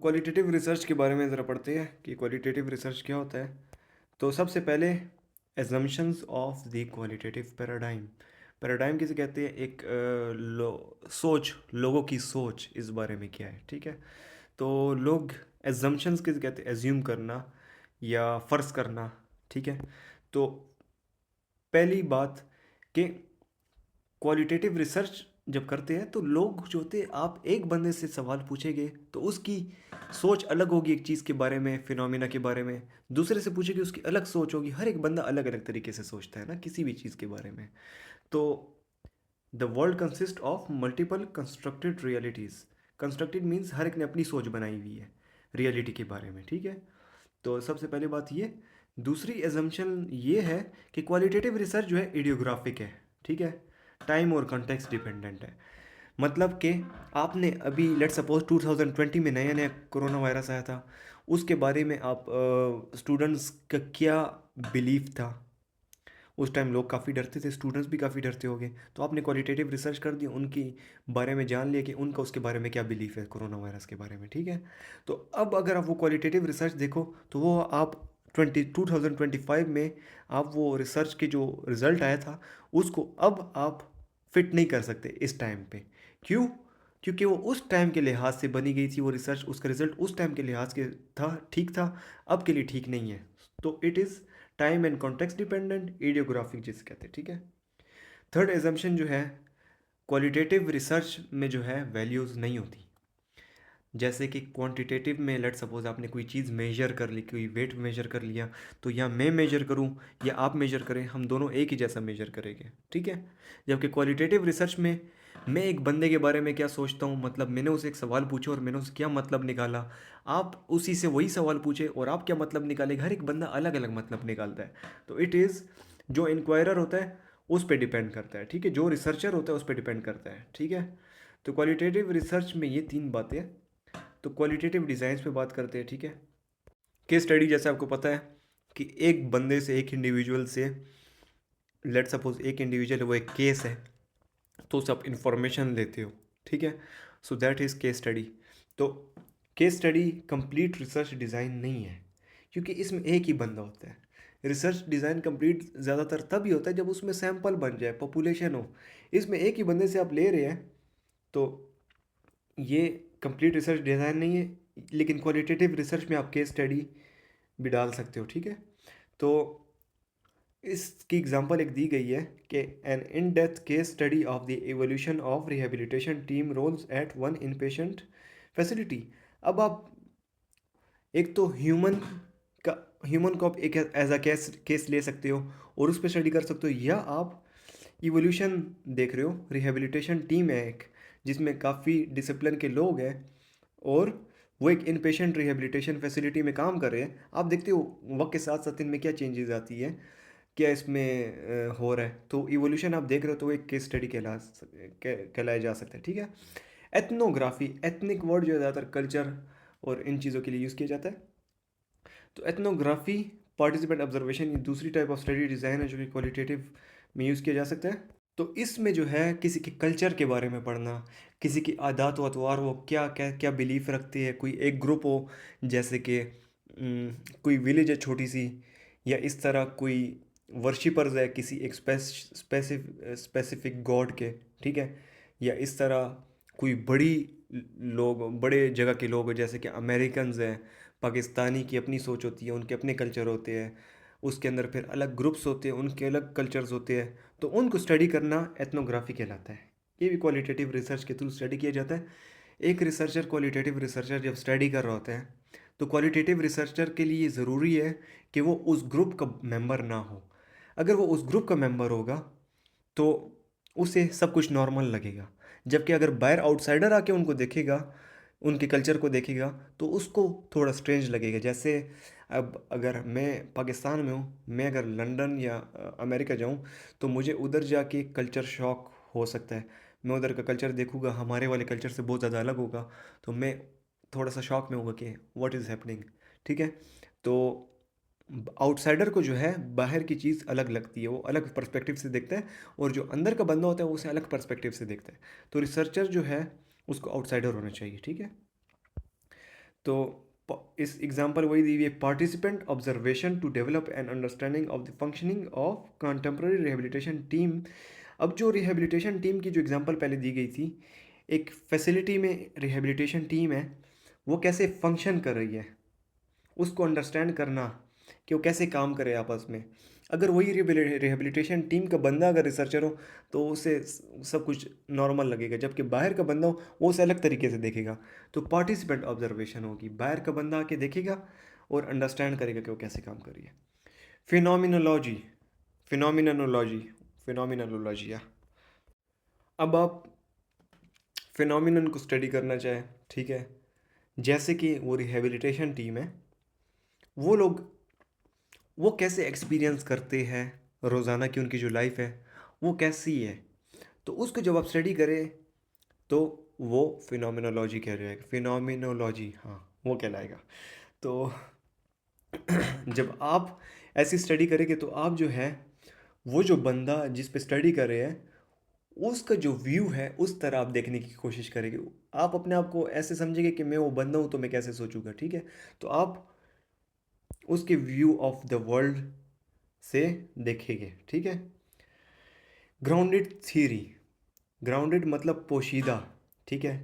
Qualitative research के बारे में ज़रा पढ़ते हैं कि क्वालिटेटिव रिसर्च क्या होता है। तो सबसे पहले assumptions of the qualitative paradigm. Paradigm किसे कहते हैं? एक सोच, लोगों की सोच इस बारे में क्या है, ठीक है। तो लोग एजम्पशंस किसे कहते हैं? एज्यूम करना या फ़र्ज़ करना, ठीक है। तो पहली बात कि क्वालिटेटिव रिसर्च जब करते हैं तो लोग जो होते हैं, आप एक बंदे से सवाल पूछेंगे तो उसकी सोच अलग होगी एक चीज़ के बारे में, फिनोमिना के बारे में। दूसरे से पूछेंगे, उसकी अलग सोच होगी। हर एक बंदा अलग अलग तरीके से सोचता है ना किसी भी चीज़ के बारे में। तो the world consist of multiple constructed realities. Constructed means हर एक ने अपनी सोच बनाई हुई है रियलिटी के बारे में, ठीक है। तो सबसे पहली बात ये। दूसरी एजम्पशन ये है कि क्वालिटेटिव रिसर्च जो है इडियोग्राफिक है, ठीक है। टाइम और कॉन्टेक्स्ट डिपेंडेंट है। मतलब कि आपने अभी लेट सपोज 2020 में नया नया कोरोना वायरस आया था, उसके बारे में आप स्टूडेंट्स का क्या बिलीफ था। उस टाइम लोग काफ़ी डरते थे, स्टूडेंट्स भी काफ़ी डरते होंगे। तो आपने क्वालिटेटिव रिसर्च कर दी, उनकी बारे में जान लिया कि उनका उसके बारे में क्या बिलीफ है कोरोना वायरस के बारे में, ठीक है। तो अब अगर आप वो क्वालिटेटिव रिसर्च देखो तो वो आप 2025 में आप वो रिसर्च के जो रिज़ल्ट आया था उसको अब आप फिट नहीं कर सकते इस टाइम पे। क्यों? क्योंकि वो उस टाइम के लिहाज से बनी गई थी वो रिसर्च, उसका रिजल्ट उस टाइम के लिहाज के था, ठीक था, अब के लिए ठीक नहीं है। तो it is time and context dependent, idiographic जिसे कहते हैं, ठीक है। थर्ड एजम्पशन जो है, क्वालिटेटिव रिसर्च में जो है वैल्यूज़ नहीं होती। जैसे कि क्वांटिटेटिव में लेट सपोज आपने कोई चीज़ मेजर कर ली, कोई वेट मेजर कर लिया, तो या मैं मेजर करूं या आप मेजर करें, हम दोनों एक ही जैसा मेजर करेंगे, ठीक है। जबकि क्वालिटेटिव रिसर्च में मैं एक बंदे के बारे में क्या सोचता हूँ, मतलब मैंने उसे एक सवाल पूछा और मैंने उसे क्या मतलब निकाला, आप उसी से वही सवाल पूछे और आप क्या मतलब निकालेगा, हर एक बंदा अलग अलग मतलब निकालता है। तो इट इज़ जो इंक्वायरर होता है उस पर डिपेंड करता है, ठीक है। जो रिसर्चर होता है उस पर डिपेंड करता है, ठीक है। तो क्वालिटेटिव रिसर्च में ये तीन बातें। तो क्वालिटेटिव डिज़ाइंस पे बात करते हैं, ठीक है। केस स्टडी जैसे आपको पता है कि एक बंदे से, एक इंडिविजुअल से, लेट सपोज एक इंडिविजुअल वो एक केस है, तो उसे आप इंफॉर्मेशन लेते हो, ठीक है। So that is case study. तो case study complete research design नहीं है, क्योंकि इसमें एक ही बंदा होता है। रिसर्च डिज़ाइन कंप्लीट ज़्यादातर तभी होता है जब उसमें सैंपल बन जाए, पॉपुलेशन हो। इसमें एक ही बंदे से आप ले रहे हैं, तो ये कंप्लीट रिसर्च डिज़ाइन नहीं है। लेकिन क्वालिटेटिव रिसर्च में आप केस स्टडी भी डाल सकते हो, ठीक है। तो इसकी एग्जांपल एक दी गई है कि an in depth case study of the evolution of rehabilitation team roles at one inpatient facility. अब आप एक तो ह्यूमन को आप एक एज अ केस ले सकते हो और उस पर स्टडी कर सकते हो, या आप इवोल्यूशन देख रहे हो, रिहेबिलिटेशन टीम है एक जिसमें काफ़ी डिसिप्लिन के लोग हैं और वो एक इन पेशेंट रिहेबिलिटेशन फैसिलिटी में काम कर रहे हैं। आप देखते हो वक्त के साथ साथ इनमें क्या चेंजेस आती है, क्या इसमें हो रहा है। तो इवोल्यूशन आप देख रहे हो तो वो एक केस स्टडी कहलाया जा सकता है, ठीक है। एथनोग्राफी, एथनिक वर्ड जो है ज़्यादातर कल्चर और इन चीज़ों के लिए यूज़ किया जाता है। तो एथनोग्राफी पार्टिसिपेंट ऑब्जर्वेशन ये दूसरी टाइप ऑफ स्टडी डिज़ाइन है जो कि क्वालिटेटिव में यूज़ किया जा सकता है। तो इसमें जो है किसी के कल्चर के बारे में पढ़ना, किसी की आदत व अतवार, वो क्या क्या क्या बिलीफ रखती है, कोई एक ग्रुप हो, जैसे कि कोई विलेज है छोटी सी, या इस तरह कोई वर्शिपर्स है किसी एक स्पेसिफिक गॉड के, ठीक है। या इस तरह कोई लोग, बड़े जगह के लोग जैसे कि अमेरिकन्स हैं, पाकिस्तानी की अपनी सोच होती है, उनके अपने कल्चर होते हैं, उसके अंदर फिर अलग ग्रुप्स होते हैं, उनके अलग कल्चर्स होते हैं। तो उनको स्टडी करना एथनोग्राफी कहलाता है। ये भी क्वालिटेटिव रिसर्च के थ्रू स्टडी किया जाता है। एक रिसर्चर, क्वालिटेटिव रिसर्चर जब स्टडी कर रहा होता है तो क्वालिटेटिव रिसर्चर के लिए ज़रूरी है कि वो उस ग्रुप का मेंबर ना हो। अगर वो उस ग्रुप का मेंबर होगा तो उसे सब कुछ नॉर्मल लगेगा। जबकि अगर बाहर आउटसाइडर आके उनको देखेगा, उनके कल्चर को देखेगा, तो उसको थोड़ा स्ट्रेंज लगेगा। जैसे अब अगर मैं पाकिस्तान में हूँ, मैं अगर लंदन या अमेरिका जाऊँ तो मुझे उधर जाके कल्चर शॉक हो सकता है। मैं उधर का कल्चर देखूँगा, हमारे वाले कल्चर से बहुत ज़्यादा अलग होगा, तो मैं थोड़ा सा शॉक में होगा कि व्हाट इज़ हैपनिंग, ठीक है। तो आउटसाइडर को जो है बाहर की चीज़ अलग लगती है, वो अलग पर्सपेक्टिव से देखता है, और जो अंदर का बंदा होता है वो उसे अलग पर्सपेक्टिव से देखता है। तो रिसर्चर जो है उसको आउटसाइडर होना चाहिए, ठीक है। तो इस एग्जांपल वही दी हुई है, participant observation to develop an understanding of the functioning of contemporary rehabilitation team. अब जो रिहेबिलिटेशन टीम की जो एग्जांपल पहले दी गई थी, एक फैसिलिटी में रिहेबिलिटेशन टीम है, वो कैसे फंक्शन कर रही है, उसको अंडरस्टैंड करना कि वो कैसे काम करे आपस में। अगर वही रिहेबिलिटेशन टीम का बंदा अगर रिसर्चर हो तो उसे सब कुछ नॉर्मल लगेगा, जबकि बाहर का बंदा हो वो उसे अलग तरीके से देखेगा। तो पार्टिसिपेंट ऑब्जर्वेशन होगी, बाहर का बंदा आके देखेगा और अंडरस्टैंड करेगा कि वो कैसे काम कर रही है। फिनोमिनोलॉजी, फिनोमिनोलॉजी फिनोमिनोलॉजी या अब आप फिनोमिनन को स्टडी करना चाहें, ठीक है, जैसे कि वो रिहेबिलिटेशन टीम है, वो लोग वो कैसे एक्सपीरियंस करते हैं रोज़ाना की उनकी जो लाइफ है वो कैसी है, तो उसको जब आप स्टडी करें तो वो फिनोमिनोलॉजी कह रहे हैं, फिनोमिनोलॉजी, हाँ वो कहलाएगा। तो जब आप ऐसी स्टडी करेंगे तो आप जो है वो जो बंदा जिस पे स्टडी कर रहे हैं उसका जो व्यू है उस तरह आप देखने की कोशिश करेंगे। आप अपने आप को ऐसे समझेंगे कि मैं वो बंदा हूँ तो मैं कैसे सोचूंगा, ठीक है। तो आप उसके व्यू ऑफ द वर्ल्ड से देखेंगे, ठीक है। ग्राउंडेड थ्योरी, ग्राउंडेड मतलब पोशीदा, ठीक है।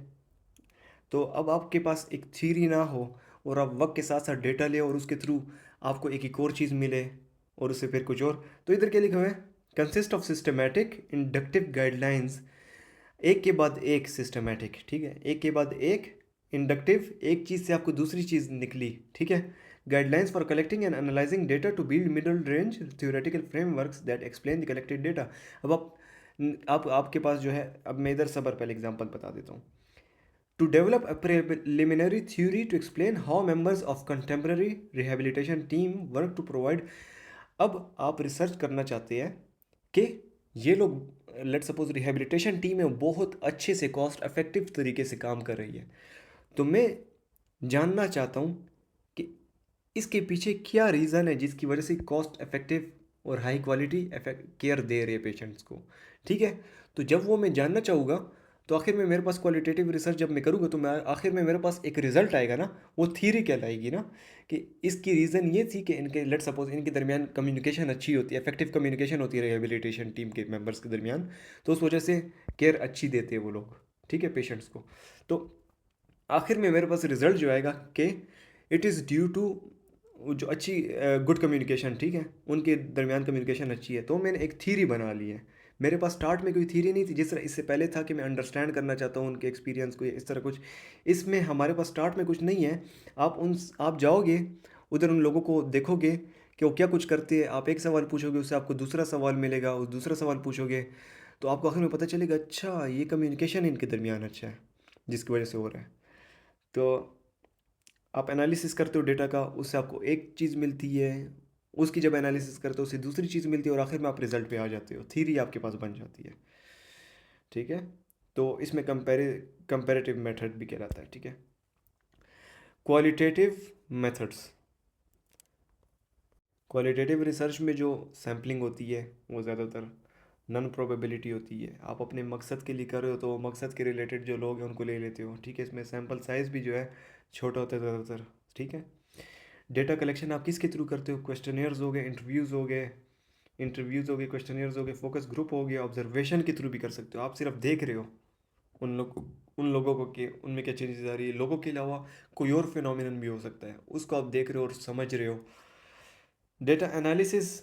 तो अब आपके पास एक थ्योरी ना हो और आप वक्त के साथ साथ डेटा ले और उसके थ्रू आपको एक और चीज़ मिले और उससे फिर कुछ और, तो इधर क्या लिखा हुआ है, consist of systematic inductive guidelines, एक के बाद एक सिस्टमैटिक, ठीक है, एक के बाद एक इंडक्टिव, एक चीज़ से आपको दूसरी चीज़ निकली, ठीक है। Guidelines for collecting and analysing data to build middle range theoretical frameworks that explain the collected data. अब आप आपके पास जो है, अब मैं इधर सबर पहले एग्जांपल बता देता हूँ। To develop a preliminary theory to explain how members of contemporary rehabilitation team work to provide। अब आप रिसर्च करना चाहते हैं कि ये लोग लेट सपोज रिहेबिलिटेशन टीम है बहुत अच्छे से कॉस्ट इफेक्टिव तरीके से काम कर रही है, तो मैं जानना चाहता हूँ कि इसके पीछे क्या रीज़न है जिसकी वजह से कॉस्ट इफेक्टिव और हाई क्वालिटी केयर दे रहे हैं पेशेंट्स को, ठीक है। तो जब वो मैं जानना चाहूँगा तो आखिर में मेरे पास क्वालिटेटिव रिसर्च जब मैं करूँगा तो मैं आखिर में मेरे पास एक रिजल्ट आएगा ना, वो थ्योरी कहलाएगी ना, कि इसकी रीज़न ये थी कि इनके लेट सपोज इनके दरमियान कम्युनिकेशन अच्छी होती है, इफेक्टिव कम्युनिकेशन होती है रिहेबिलिटेशन टीम के मेंबर्स के दरमियान, तो उस वजह से केयर अच्छी देते हैं वो लोग, ठीक है, पेशेंट्स को। तो आखिर में मेरे पास रिजल्ट जो आएगा कि इट इज़ ड्यू टू जो अच्छी गुड कम्युनिकेशन, ठीक है, उनके दरमियान कम्युनिकेशन अच्छी है। तो मैंने एक थ्योरी बना ली है। मेरे पास स्टार्ट में कोई थ्योरी नहीं थी, जिस तरह इससे पहले था कि मैं अंडरस्टैंड करना चाहता हूँ उनके एक्सपीरियंस को, इस तरह कुछ। इसमें हमारे पास स्टार्ट में कुछ नहीं है। आप जाओगे उधर, उन लोगों को देखोगे कि वो क्या कुछ करते हैं, आप एक सवाल पूछोगे उससे आपको दूसरा सवाल मिलेगा, उस दूसरा सवाल पूछोगे तो आपको आखिर में पता चलेगा अच्छा ये कम्युनिकेशन इनके दरमियान अच्छा है जिसकी वजह से हो रहा है। तो आप एनालिसिस करते हो डेटा का, उससे आपको एक चीज़ मिलती है, उसकी जब एनालिसिस करते हो उससे दूसरी चीज़ मिलती है और आखिर में आप रिजल्ट पे आ जाते हो, थ्योरी आपके पास बन जाती है, ठीक है। तो इसमें कंपेरेटिव मेथड भी कहलाता है, ठीक है। क्वालिटेटिव मेथड्स, क्वालिटेटिव रिसर्च में जो सैम्पलिंग होती है वो ज़्यादातर नॉन प्रोबेबिलिटी होती है। आप अपने मकसद के लिए कर रहे हो तो मकसद के रिलेटेड जो लोग हैं उनको ले लेते हो, ठीक है। इसमें सैम्पल साइज़ भी जो है छोटा होता है ज़्यादातर, ठीक है। डेटा कलेक्शन आप किसके थ्रू करते हो, क्वेश्चनियर्स हो गए, क्वेश्चनियर्स हो गए, फोकस ग्रुप हो गया, ऑब्जर्वेशन के थ्रू भी कर सकते हो। आप सिर्फ देख रहे हो उन लोगों को कि उनमें क्या चेंजेस आ रही है। लोगों के अलावा कोई और फिनोमिनन भी हो सकता है, उसको आप देख रहे हो और समझ रहे हो। डेटा एनालिसिस,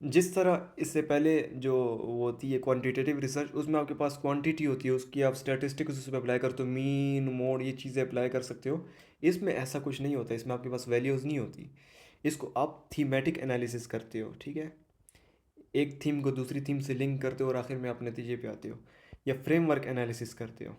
जिस तरह इससे पहले जो वो होती है क्वांटिटेटिव रिसर्च, उसमें आपके पास क्वांटिटी होती है, उसकी आप स्टैटिस्टिक्स उस पर अप्लाई करते हो, मीन मोड ये चीज़ें अप्लाई कर सकते हो। इसमें ऐसा कुछ नहीं होता, इसमें आपके पास वैल्यूज़ नहीं होती। इसको आप थीमेटिक एनालिसिस करते हो, ठीक है। एक थीम को दूसरी थीम से लिंक करते हो और आखिर में आप नतीजे पे आते हो, या फ्रेमवर्क एनालिसिस करते हो।